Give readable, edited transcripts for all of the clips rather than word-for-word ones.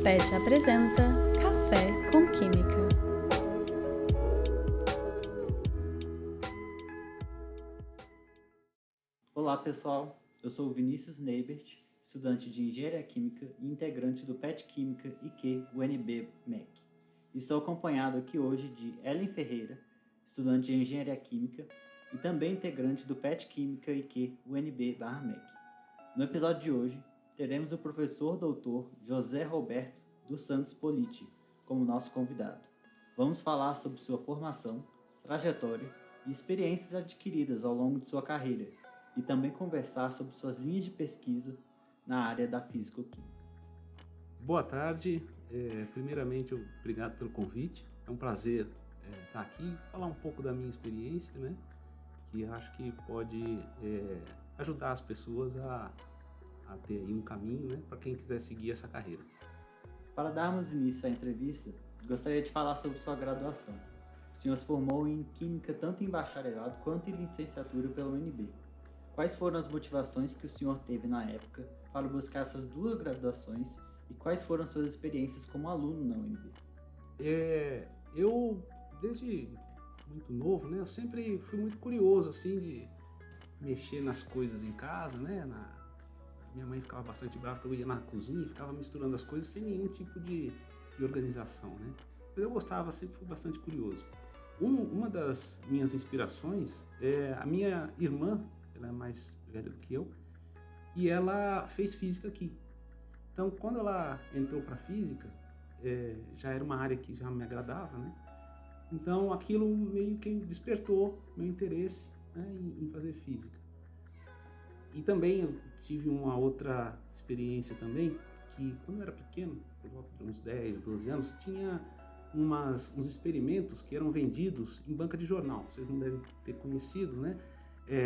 PET apresenta Café com Química. Olá pessoal, eu sou o Vinícius Neibert, estudante de Engenharia Química e integrante do PET Química IQ UNB MEC. Estou acompanhado aqui hoje de Ellen Ferreira, estudante de Engenharia Química e também integrante do PET Química IQ UNB/MEC. No episódio de hoje, teremos o professor doutor José Roberto dos Santos Politi como nosso convidado. Vamos falar sobre sua formação, trajetória e experiências adquiridas ao longo de sua carreira e também conversar sobre suas linhas de pesquisa na área da físico-química. Boa tarde, primeiramente obrigado pelo convite, é um prazer estar aqui, falar um pouco da minha experiência, né, que acho que pode ajudar as pessoas a ter aí um caminho, né, para quem quiser seguir essa carreira. Para darmos início à entrevista, gostaria de falar sobre sua graduação. O senhor se formou em Química tanto em bacharelado quanto em licenciatura pela UNB. Quais foram as motivações que o senhor teve na época para buscar essas duas graduações e quais foram suas experiências como aluno na UNB? Eu, desde muito novo, né, eu sempre fui muito curioso, assim, de mexer nas coisas em casa, né, minha mãe ficava bastante brava porque eu ia na cozinha e ficava misturando as coisas sem nenhum tipo de organização, né, mas eu gostava, sempre fui bastante curioso. Uma das minhas inspirações é a minha irmã. Ela é mais velha do que eu, e ela fez física aqui. Então, quando ela entrou para física, já era uma área que já me agradava, né? Então, aquilo meio que despertou meu interesse, né, em fazer física. E também eu tive uma outra experiência também, que quando eu era pequeno, por volta de uns 10, 12 anos, tinha uns experimentos que eram vendidos em banca de jornal. Vocês não devem ter conhecido, né?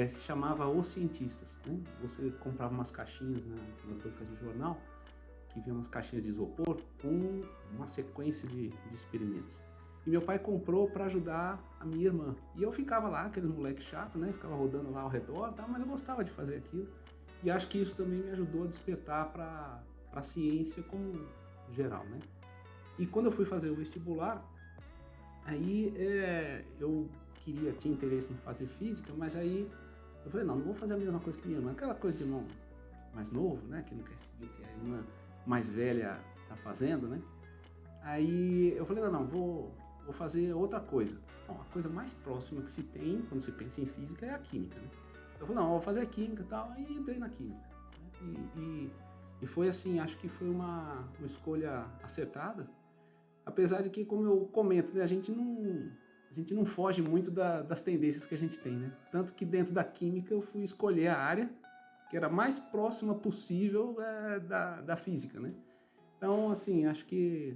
Se chamava Os Cientistas, né? Você comprava umas caixinhas nas bancas de jornal, que vinham umas caixinhas de isopor com uma sequência de experimentos. E meu pai comprou para ajudar a minha irmã. E eu ficava lá, aquele moleque chato, né? Ficava rodando lá ao redor, tá? Mas eu gostava de fazer aquilo. E acho que isso também me ajudou a despertar para a ciência como geral, né? E quando eu fui fazer o vestibular, aí eu tinha interesse em fazer física, mas aí eu falei, não vou fazer a mesma coisa que minha irmã, aquela coisa de irmão mais novo, né, que não quer seguir o que a irmã mais velha tá fazendo, né. Aí eu falei, não, vou fazer outra coisa. Bom, a coisa mais próxima que se tem quando se pensa em física é a química, né. Eu falei, não, vou fazer química e tal, aí entrei na química, né? E foi assim, acho que foi uma escolha acertada, apesar de que, como eu comento, né, a gente não foge muito das tendências que a gente tem, né? Tanto que dentro da química eu fui escolher a área que era mais próxima possível da física, né? Então, assim, acho que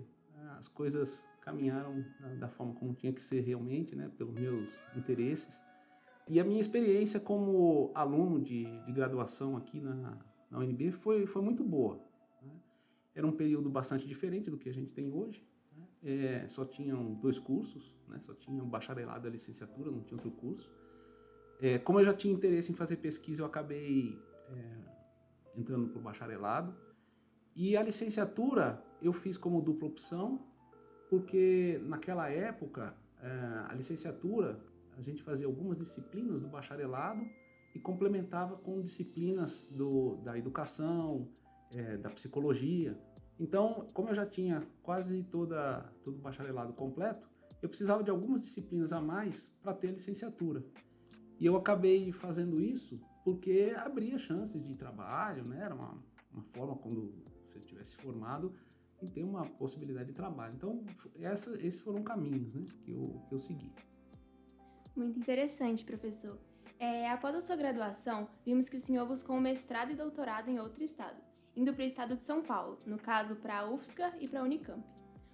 as coisas caminharam da forma como tinha que ser realmente, né? Pelos meus interesses. E a minha experiência como aluno de graduação aqui na UNB foi muito boa, né? Era um período bastante diferente do que a gente tem hoje. Só tinham 2 cursos, né? Só tinha o bacharelado e a licenciatura, não tinha outro curso. Como eu já tinha interesse em fazer pesquisa, eu acabei entrando para o bacharelado. E a licenciatura eu fiz como dupla opção, porque naquela época, a licenciatura, a gente fazia algumas disciplinas do bacharelado e complementava com disciplinas da educação, da psicologia. Então, como eu já tinha quase todo o bacharelado completo, eu precisava de algumas disciplinas a mais para ter a licenciatura. E eu acabei fazendo isso porque abria chances de trabalho, né? Era uma forma, quando você tivesse formado, em ter uma possibilidade de trabalho. Então, esses foram caminhos, né, que eu segui. Muito interessante, professor. Após a sua graduação, vimos que o senhor buscou um mestrado e doutorado em outro estado, indo para o estado de São Paulo, no caso para a UFSCar e para a Unicamp.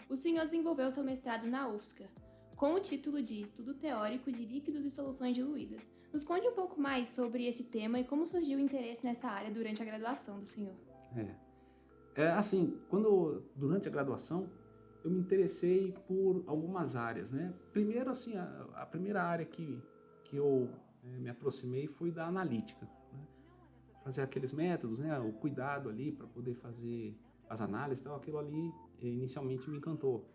O senhor desenvolveu seu mestrado na UFSCar, com o título de Estudo Teórico de Líquidos e Soluções Diluídas. Nos conte um pouco mais sobre esse tema e como surgiu o interesse nessa área durante a graduação do senhor. Assim, durante a graduação, eu me interessei por algumas áreas, né? Primeiro, assim, a primeira área que eu me aproximei foi da analítica, né? Fazer aqueles métodos, né? O cuidado ali para poder fazer as análises, então aquilo ali inicialmente me encantou.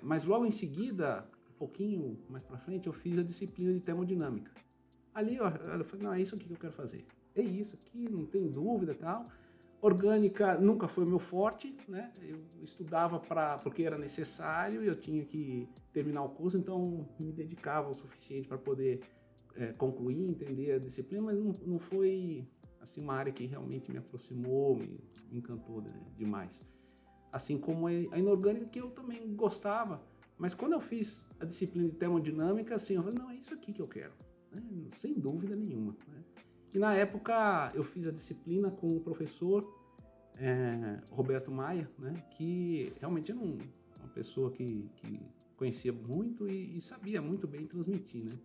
Mas logo em seguida, um pouquinho mais para frente, eu fiz a disciplina de termodinâmica. Ali eu falei, não, é isso aqui que eu quero fazer. É isso aqui, não tem dúvida e tal. Orgânica nunca foi meu forte, né? Eu estudava porque era necessário e eu tinha que terminar o curso, então me dedicava o suficiente para poder concluir, entender a disciplina, mas não foi assim, uma área que realmente me aproximou, me encantou demais. Assim como a inorgânica, que eu também gostava, mas quando eu fiz a disciplina de termodinâmica, assim, eu falei, não, é isso aqui que eu quero, né? Sem dúvida nenhuma, né? E na época eu fiz a disciplina com o professor Roberto Maia, né, que realmente era uma pessoa que conhecia muito e sabia muito bem transmitir, né?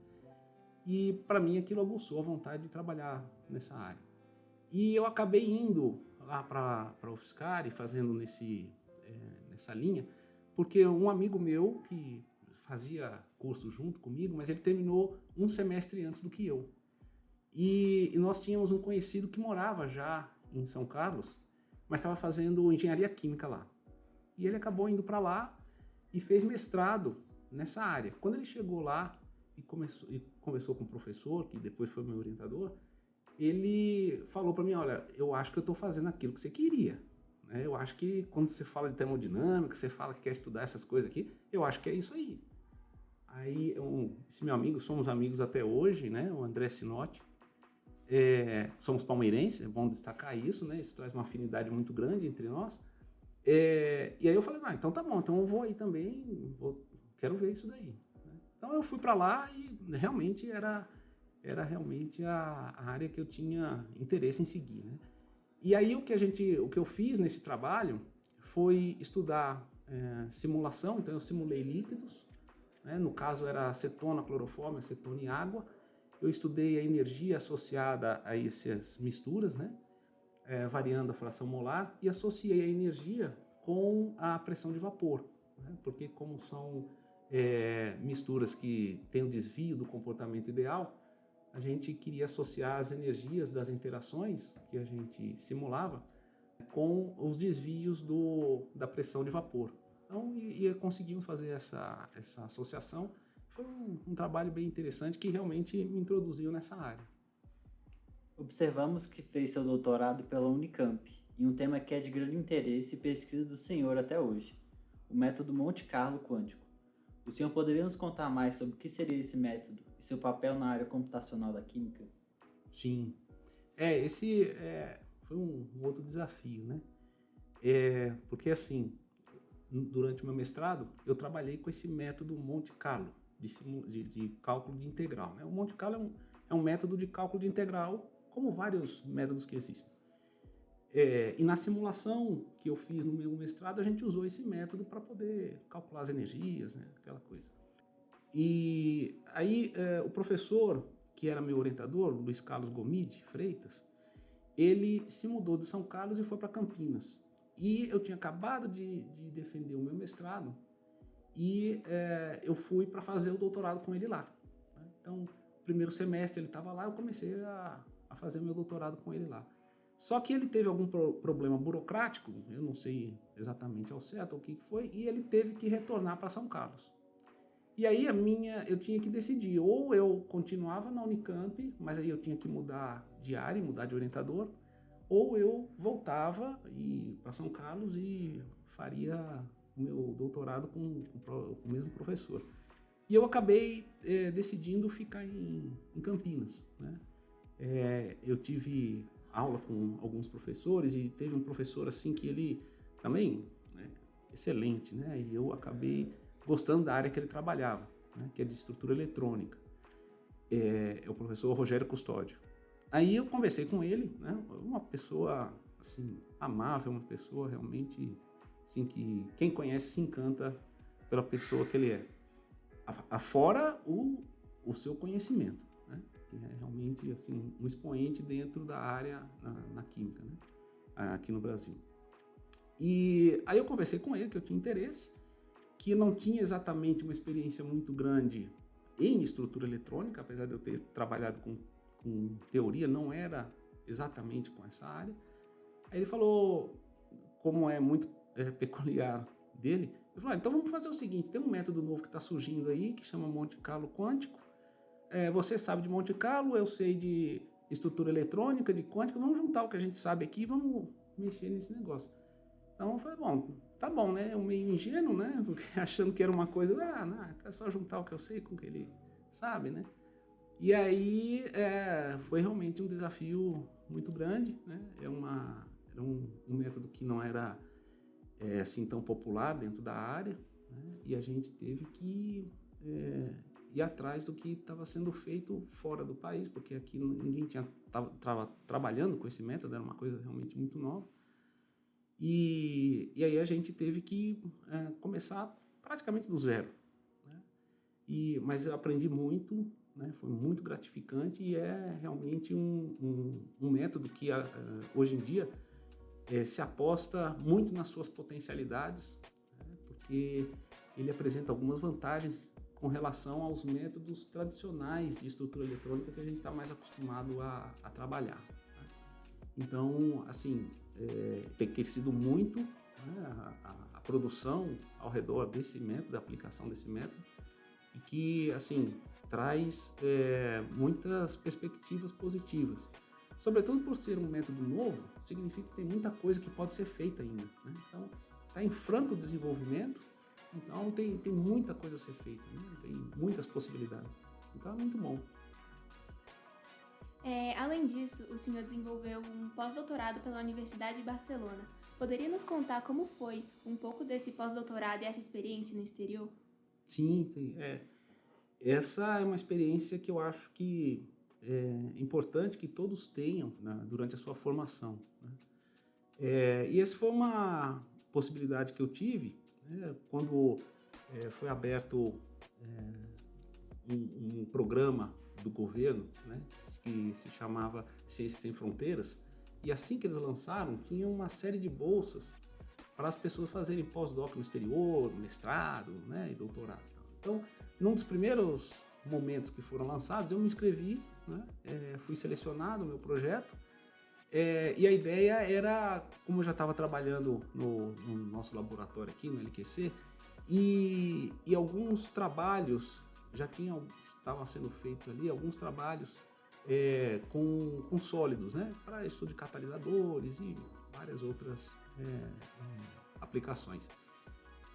E para mim aquilo aguçou a vontade de trabalhar nessa área. E eu acabei indo lá para a UFSCar e fazendo nessa linha, porque um amigo meu que fazia curso junto comigo, mas ele terminou um semestre antes do que eu. E nós tínhamos um conhecido que morava já em São Carlos, mas estava fazendo engenharia química lá. E ele acabou indo para lá e fez mestrado nessa área. Quando ele chegou lá e conversou com o professor, que depois foi meu orientador, ele falou para mim, olha, eu acho que eu estou fazendo aquilo que você queria, né? Eu acho que quando você fala de termodinâmica, você fala que quer estudar essas coisas aqui, eu acho que é isso aí. Aí, esse meu amigo, somos amigos até hoje, né? O André Sinotti. Somos palmeirenses, é bom destacar isso, né? Isso traz uma afinidade muito grande entre nós. E aí eu falei, então tá bom, então eu vou aí também, quero ver isso daí, né? Então eu fui para lá e realmente era realmente a área que eu tinha interesse em seguir, né? E aí o que eu fiz nesse trabalho foi estudar simulação. Então eu simulei líquidos, né? No caso era acetona, cloroformo, acetona e água. Eu estudei a energia associada a essas misturas, né? Variando a fração molar, e associei a energia com a pressão de vapor, né? Porque como são misturas que têm o desvio do comportamento ideal, a gente queria associar as energias das interações que a gente simulava com os desvios da pressão de vapor. Então, conseguimos fazer essa associação. Foi um trabalho bem interessante que realmente me introduziu nessa área. Observamos que fez seu doutorado pela Unicamp, em um tema que é de grande interesse e pesquisa do senhor até hoje, o método Monte Carlo quântico. O senhor poderia nos contar mais sobre o que seria esse método e seu papel na área computacional da química? Sim. Esse foi um outro desafio, né? Porque, assim, durante o meu mestrado, eu trabalhei com esse método Monte Carlo, de cálculo de integral, né? O Monte Carlo é um método de cálculo de integral, como vários métodos que existem. E na simulação que eu fiz no meu mestrado, a gente usou esse método para poder calcular as energias, né? Aquela coisa. E aí o professor, que era meu orientador, Luiz Carlos Gomide Freitas, ele se mudou de São Carlos e foi para Campinas. E eu tinha acabado de defender o meu mestrado e eu fui para fazer o doutorado com ele lá, né? Então, primeiro semestre ele estava lá, eu comecei a fazer meu doutorado com ele lá. Só que ele teve algum problema burocrático, eu não sei exatamente ao certo o que foi, e ele teve que retornar para São Carlos. E aí eu tinha que decidir, ou eu continuava na Unicamp, mas aí eu tinha que mudar de área, mudar de orientador, ou eu voltava para São Carlos e faria o meu doutorado com o mesmo professor. E eu acabei decidindo ficar em Campinas, né? Eu tive aula com alguns professores e teve um professor assim que ele também, né, excelente, né? E eu acabei gostando da área que ele trabalhava, né, que é de estrutura eletrônica. É o professor Rogério Custódio. Aí eu conversei com ele, né? Uma pessoa assim amável, uma pessoa realmente assim que quem conhece se encanta pela pessoa que ele é. Afora o seu conhecimento, né? Que é realmente assim um expoente dentro da área na química, né? Aqui no Brasil. E aí eu conversei com ele que eu tinha interesse, que não tinha exatamente uma experiência muito grande em estrutura eletrônica, apesar de eu ter trabalhado com teoria, não era exatamente com essa área. Aí ele falou, como é muito peculiar dele. Eu falei, então vamos fazer o seguinte, tem um método novo que está surgindo aí, que chama Monte Carlo quântico. Você sabe de Monte Carlo, eu sei de estrutura eletrônica, de quântica, vamos juntar o que a gente sabe aqui e vamos mexer nesse negócio. Então eu falei, bom, tá bom, né? Eu meio ingênuo, né? Porque achando que era uma coisa, não, é só juntar o que eu sei com o que ele sabe, né? E aí foi realmente um desafio muito grande, né? Era um método que não era assim tão popular dentro da área, né? E a gente teve que ir atrás do que estava sendo feito fora do país, porque aqui ninguém estava trabalhando com esse método, era uma coisa realmente muito nova. E aí a gente teve que começar praticamente do zero, né? Mas eu aprendi muito, né? Foi muito gratificante e é realmente um método que hoje em dia se aposta muito nas suas potencialidades, né? Porque ele apresenta algumas vantagens com relação aos métodos tradicionais de estrutura eletrônica que a gente está mais acostumado a trabalhar, né? Então, assim, tem crescido muito, né, a produção ao redor desse método, da aplicação desse método, e que, assim, traz muitas perspectivas positivas. Sobretudo por ser um método novo, significa que tem muita coisa que pode ser feita ainda, né? Então, está em franco desenvolvimento, então tem muita coisa a ser feita, né? Tem muitas possibilidades. Então é muito bom. Além disso, o senhor desenvolveu um pós-doutorado pela Universidade de Barcelona. Poderia nos contar como foi um pouco desse pós-doutorado e essa experiência no exterior? Sim, essa é uma experiência que eu acho que é importante que todos tenham, né, durante a sua formação, né? E essa foi uma possibilidade que eu tive, né, quando foi aberto um programa do governo, né, que se chamava Ciências Sem Fronteiras, e assim que eles lançaram, tinha uma série de bolsas para as pessoas fazerem pós-doc no exterior, mestrado, né, e doutorado. Então, num dos primeiros momentos que foram lançados, eu me inscrevi, né, fui selecionado no meu projeto, e a ideia era, como eu já estava trabalhando no nosso laboratório aqui, no LQC, e alguns trabalhos estavam sendo feitos ali, alguns trabalhos com sólidos, né, para estudo de catalisadores e várias outras aplicações.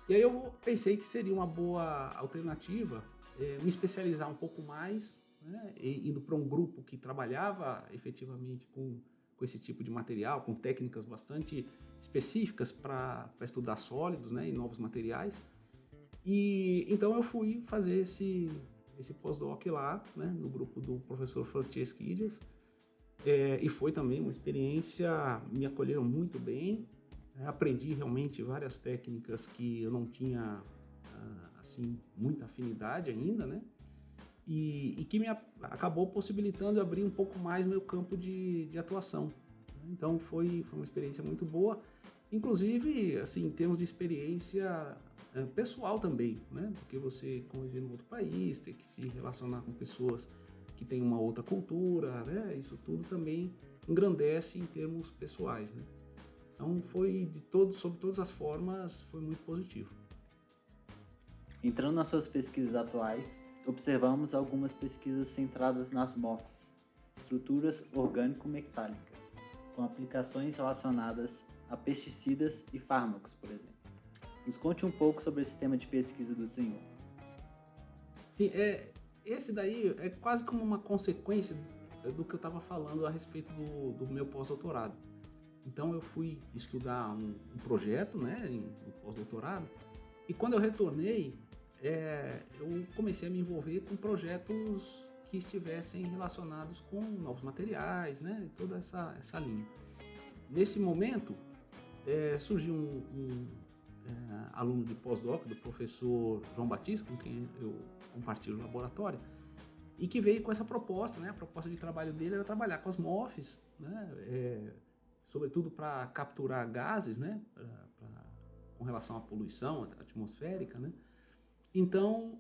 E aí eu pensei que seria uma boa alternativa me especializar um pouco mais, né, indo para um grupo que trabalhava efetivamente com esse tipo de material, com técnicas bastante específicas para estudar sólidos, né, e novos materiais. E então eu fui fazer esse pós-doc lá, né, no grupo do professor Francesc Illas, e foi também uma experiência, me acolheram muito bem, aprendi realmente várias técnicas que eu não tinha assim muita afinidade ainda, né, e que me acabou possibilitando abrir um pouco mais meu campo de atuação. Então foi uma experiência muito boa, inclusive assim, em termos de experiência pessoal também, né? Porque você conviver em outro país, ter que se relacionar com pessoas que têm uma outra cultura, né? Isso tudo também engrandece em termos pessoais, né? Então foi sob todas as formas, foi muito positivo. Entrando nas suas pesquisas atuais, observamos algumas pesquisas centradas nas MOFs, estruturas orgânico-metálicas, com aplicações relacionadas a pesticidas e fármacos, por exemplo. Nos conte um pouco sobre esse tema de pesquisa do senhor. Sim, esse daí é quase como uma consequência do que eu estava falando a respeito do meu pós-doutorado. Então eu fui estudar um projeto, né, no pós-doutorado, e quando eu retornei, eu comecei a me envolver com projetos que estivessem relacionados com novos materiais, né, toda essa linha. Nesse momento, surgiu um aluno de pós-doc, do professor João Batista, com quem eu compartilho o laboratório, e que veio com essa proposta, né? A proposta de trabalho dele era trabalhar com as MOFs, né? Sobretudo para capturar gases, né? Com relação à poluição atmosférica, né? Então,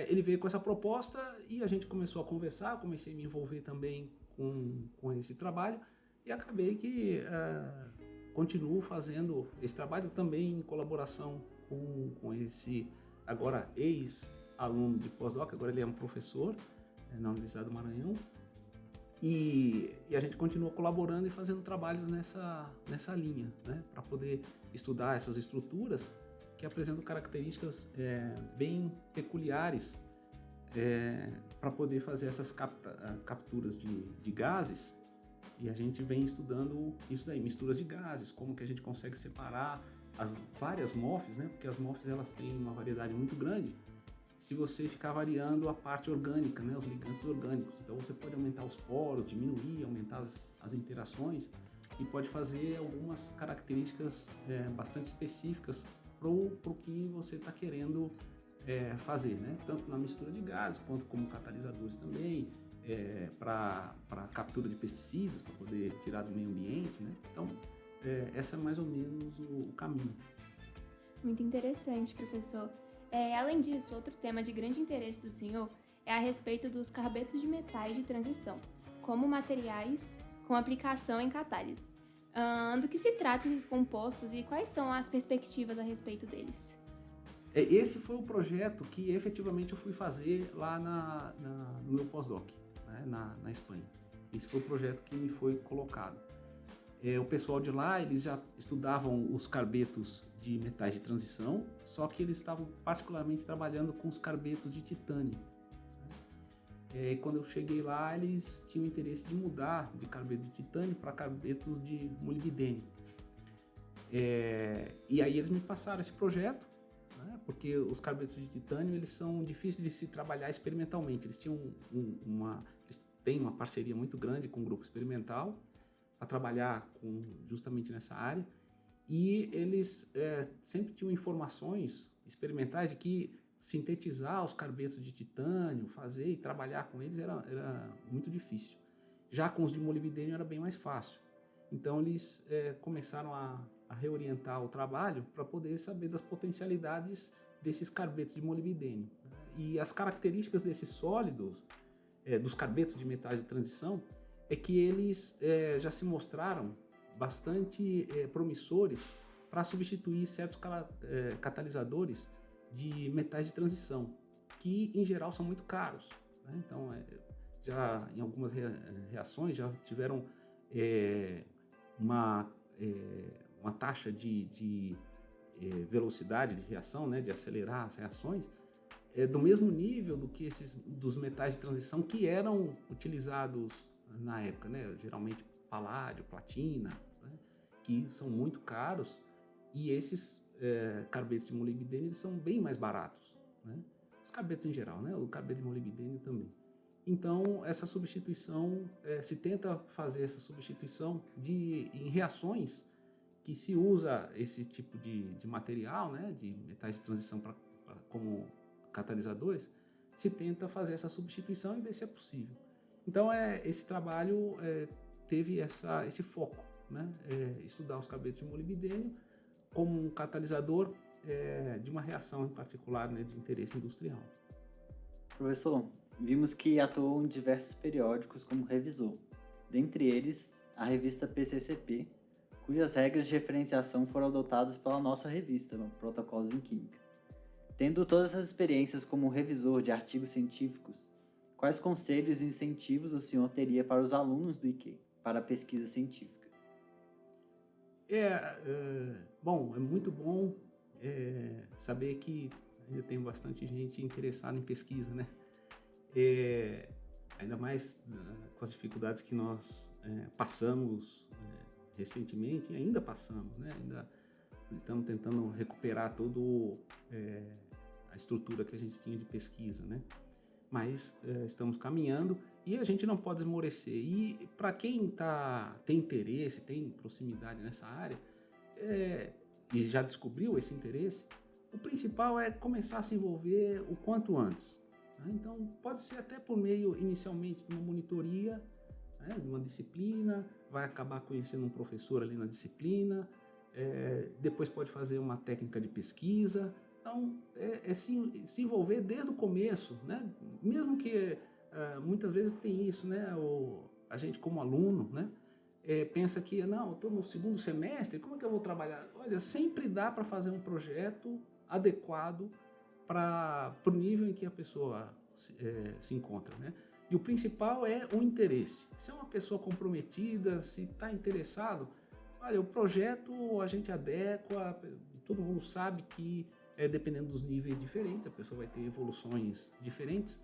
ele veio com essa proposta e a gente começou a conversar, comecei a me envolver também com esse trabalho e acabei que continuo fazendo esse trabalho também em colaboração com esse agora ex-aluno de pós-doc, agora ele é um professor na Universidade do Maranhão, e a gente continua colaborando e fazendo trabalhos nessa linha, né, para poder estudar essas estruturas que apresentam características bem peculiares para poder fazer essas capturas de gases. E a gente vem estudando isso daí, misturas de gases, como que a gente consegue separar as várias MOFs, né? Porque as MOFs elas têm uma variedade muito grande. Se você ficar variando a parte orgânica, né? Os ligantes orgânicos, então você pode aumentar os poros, diminuir, aumentar as interações e pode fazer algumas características bastante específicas para o que você está querendo fazer, né? Tanto na mistura de gases quanto como catalisadores também. Para captura de pesticidas, para poder tirar do meio ambiente, né? Então, essa é mais ou menos o caminho. Muito interessante, professor. Além disso, outro tema de grande interesse do senhor é a respeito dos carbetos de metais de transição, como materiais com aplicação em catálise. Do que se trata esses compostos e quais são as perspectivas a respeito deles? Esse foi o projeto que efetivamente eu fui fazer lá no meu pós-doc, né, na Espanha. Esse foi o projeto que me foi colocado. O pessoal de lá, eles já estudavam os carbetos de metais de transição, só que eles estavam particularmente trabalhando com os carbetos de titânio. E quando eu cheguei lá, eles tinham interesse de mudar de carbeto de titânio para carbetos de molibdênio. E aí eles me passaram esse projeto, né, porque os carbetos de titânio eles são difíceis de se trabalhar experimentalmente. Eles tinham eles têm uma parceria muito grande com o grupo experimental para trabalhar justamente nessa área. E eles sempre tinham informações experimentais de que sintetizar os carbetos de titânio, fazer e trabalhar com eles era muito difícil. Já com os de molibdênio era bem mais fácil. Então eles começaram a reorientar o trabalho para poder saber das potencialidades desses carbetos de molibdênio. E as características desses sólidos, dos carbetos de metais de transição, é que eles já se mostraram bastante promissores para substituir certos catalisadores de metais de transição, que em geral são muito caros, né? Então, já em algumas reações já tiveram uma taxa de velocidade de reação, né, de acelerar as reações, do mesmo nível do que dos metais de transição que eram utilizados na época, né? Geralmente paládio, platina, né? Que são muito caros, e esses carbetos de molibdênio eles são bem mais baratos, né? Os carbetos em geral, né? O carbeto de molibdênio também. Então, essa substituição, se tenta fazer essa substituição em reações que se usa esse tipo de material, né? De metais de transição como catalisadores, se tenta fazer essa substituição e ver se é possível. Então, esse trabalho teve esse foco, né? Estudar os carbetos de molibdênio como um catalisador de uma reação em particular, né, de interesse industrial. Professor, vimos que atuou em diversos periódicos como revisor, dentre eles a revista PCCP, cujas regras de referenciação foram adotadas pela nossa revista, no Protocolos em Química. Tendo todas essas experiências como revisor de artigos científicos, quais conselhos e incentivos o senhor teria para os alunos do IQ para a pesquisa científica? Bom, é muito bom saber que ainda tem bastante gente interessada em pesquisa, né? Ainda mais com as dificuldades que nós passamos recentemente, e ainda passamos, né? Ainda estamos tentando recuperar toda a estrutura que a gente tinha de pesquisa, né? Mas estamos caminhando e a gente não pode esmorecer. E para quem tem interesse, tem proximidade nessa área e já descobriu esse interesse, o principal é começar a se envolver o quanto antes, né? Então, pode ser até por meio, inicialmente, de uma monitoria, né, de uma disciplina, vai acabar conhecendo um professor ali na disciplina, depois pode fazer uma técnica de pesquisa. Então, se envolver desde o começo, né? Mesmo que muitas vezes tem isso, né? A gente como aluno, né? pensa que, não, eu estou no segundo semestre, como é que eu vou trabalhar? Olha, sempre dá para fazer um projeto adequado para o nível em que a pessoa se encontra, né? E o principal é o interesse. Se é uma pessoa comprometida, se está interessado, olha, o projeto a gente adequa, todo mundo sabe que dependendo dos níveis diferentes, a pessoa vai ter evoluções diferentes,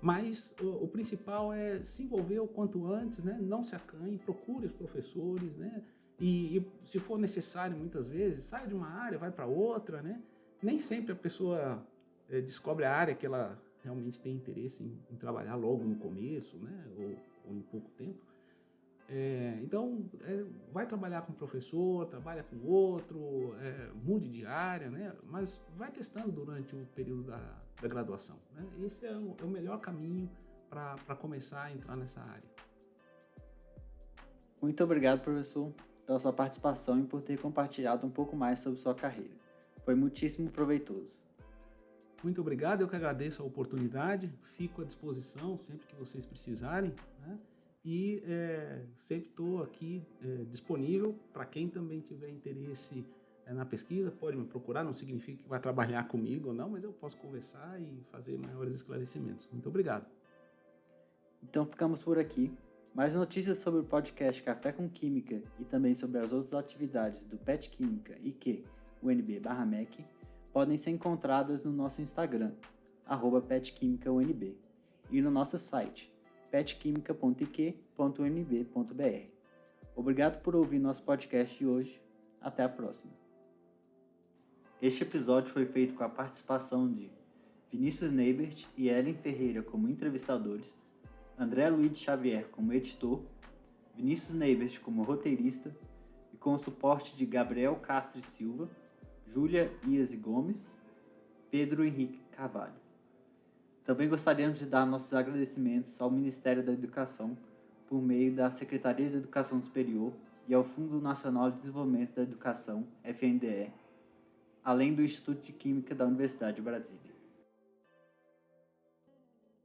mas o principal é se envolver o quanto antes, né? Não se acanhe, procure os professores, né? E se for necessário, muitas vezes, sai de uma área, vai para outra, né? Nem sempre a pessoa descobre a área que ela realmente tem interesse em trabalhar logo no começo, né? Ou em pouco tempo. Então, vai trabalhar com um professor, trabalha com outro, mude de área, né? Mas vai testando durante o período da graduação, né? Esse é o melhor caminho para começar a entrar nessa área. Muito obrigado, professor, pela sua participação e por ter compartilhado um pouco mais sobre sua carreira. Foi muitíssimo proveitoso. Muito obrigado, eu que agradeço a oportunidade, fico à disposição sempre que vocês precisarem, né? E sempre estou aqui disponível para quem também tiver interesse na pesquisa, pode me procurar, não significa que vai trabalhar comigo ou não, mas eu posso conversar e fazer maiores esclarecimentos. Muito obrigado. Então ficamos por aqui. Mais notícias sobre o podcast Café com Química e também sobre as outras atividades do PET Química IQ UNB/MEC podem ser encontradas no nosso Instagram, @petquimicaunb, e no nosso site, petquimica.iq.unb.br. Obrigado por ouvir nosso podcast de hoje. Até a próxima. Este episódio foi feito com a participação de Vinícius Neibert e Ellen Ferreira como entrevistadores, André Luiz Xavier como editor, Vinícius Neibert como roteirista e com o suporte de Gabriel Castro e Silva, Júlia Iase Gomes, Pedro Henrique Carvalho. Também gostaríamos de dar nossos agradecimentos ao Ministério da Educação por meio da Secretaria de Educação Superior e ao Fundo Nacional de Desenvolvimento da Educação, FNDE, além do Instituto de Química da Universidade de Brasília.